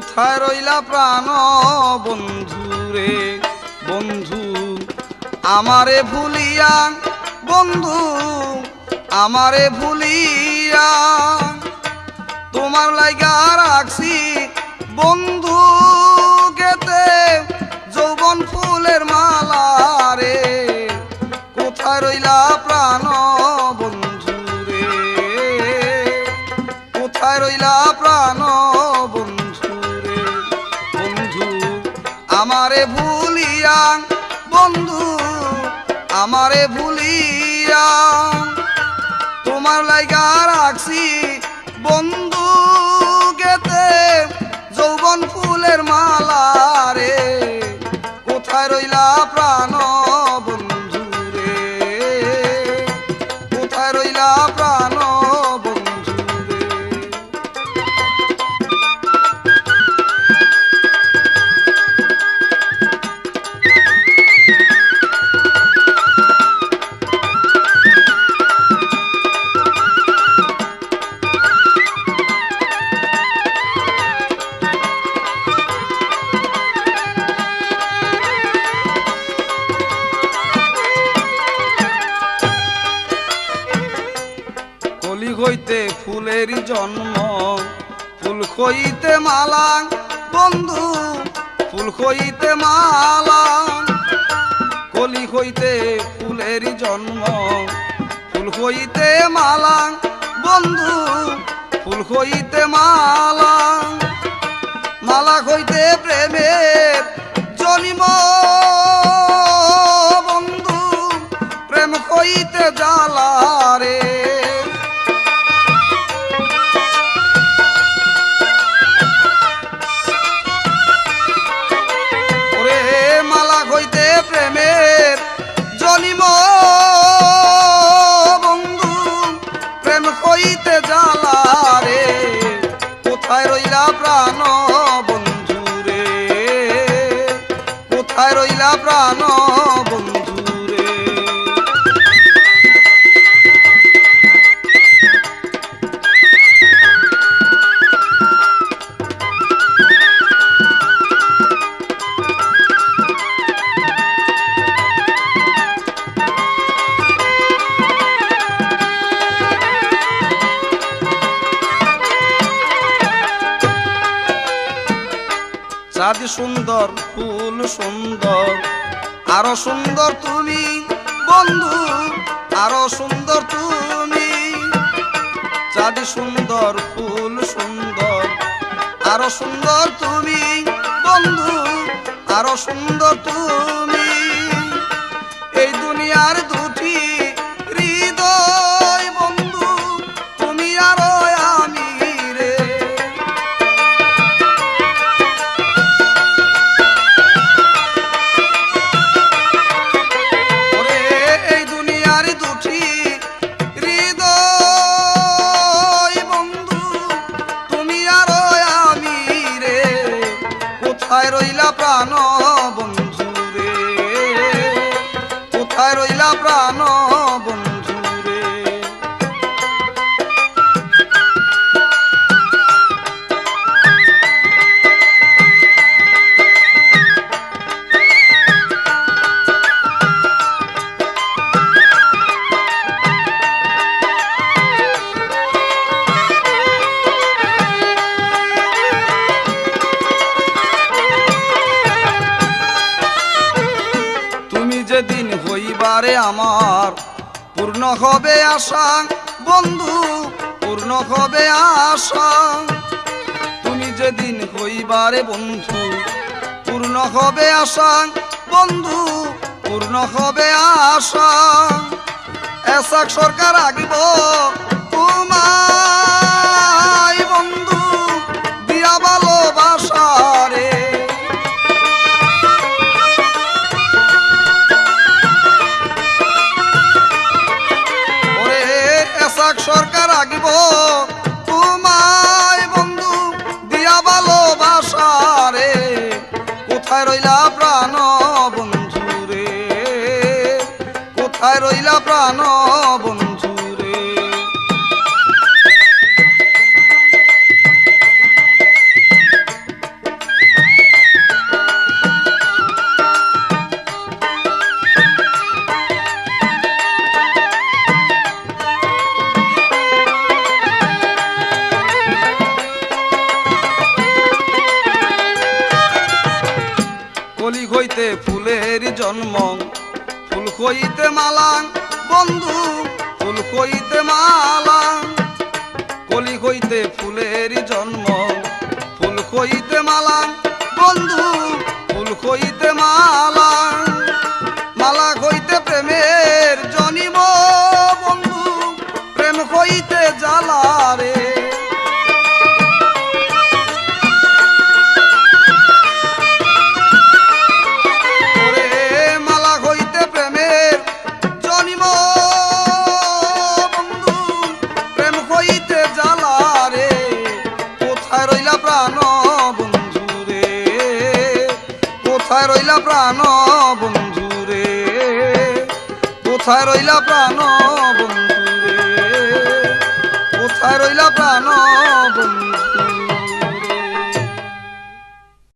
কোথায় রইলা প্রাণ বন্ধু রে বন্ধু আমারে ভুলিয়া বন্ধু আমারে ভুলিয়া তোমার লাইগা রাখছি বন্ধু গেতে যৌবন ফুলের মালা রে কোথায় রইলা প্রাণ বন্ধু রে কোথায় রইলা প্রাণ বন্ধু রে বন্ধু আমারে ভুলিয়া বন্ধু আমারে ভুলিয়া তোমার লাইগা রাখছি বন্ধু গেতে যৌবন ফুলের মালা রে কোথায় রইলা প্রাণ বন্ধু রে কোথায় রইলা প্রাণ বন্ধু রে কলি হইতে ফুলেরই জন্ম ফুল হইতে মালা বন্ধু ফুল হইতে মালা কলি হইতে ফুলেরই জন্ম ফুল হইতে মালা বন্ধু ফুল হইতে মালা মালা হইতে প্রেমের জন্ম বন্ধু প্রেম হইতে জ্বালা রে প্রেমের জনিম বন্ধু প্রেম হইতে জ্বালা রে কোথায় রইলা প্রাণ বন্ধু রে কোথায় রইলা প্রাণ বন্ধু রে চাঁদ সুন্দর ফুল সুন্দর আরো সুন্দর তুমি বন্ধু আরো সুন্দর তুমি চাঁদ সুন্দর ফুল সুন্দর আরো সুন্দর তুমি বন্ধু আরো সুন্দর তুমি এই দুনিয়ার দুটি হৃদয় বন্ধু তুমি আরো আমি রে কোথায় রইলা প্রাণ বন্ধু রে কোথায় রইলা প্রাণ বন্ধু রে যেদিন হইবারে আমার পূর্ণ হবে আশা বন্ধু পূর্ণ হবে আশা তুমি যেদিন হইবারে বন্ধু পূর্ণ হবে আশা বন্ধু পূর্ণ হবে আশা এসাক সরকার আগিব তোমায় বন্ধু দিয়া ভালোবাসা রে সরকার আগিব তোমায় বন্ধু দিয়া ভালোবাসা রে কোথায় রইলা প্রাণ বন্ধু রে কোথায় রইলা প্রাণ বন্ধু রে হইতে ফুলের জন্ম ফুল হইতে মালা বন্ধু ফুল হইতে মালা কলি হইতে ফুলের জন্ম ফুল হইতে মালা বন্ধু ফুল হইতে মালা মালা হইতে প্রেমের জনিম বন্ধু প্রেম হইতে জ্বালা রে মালা হইতে প্রেমের জনিম বন্ধু প্রেম হইতে জ্বালা রে কোথায় রইলা প্রাণ বন্ধু রে কোথায় রইলা প্রাণ বন্ধু রে কোথায় রইলা প্রাণ বন্ধু রে কোথায় রইলা প্রাণ বন্ধু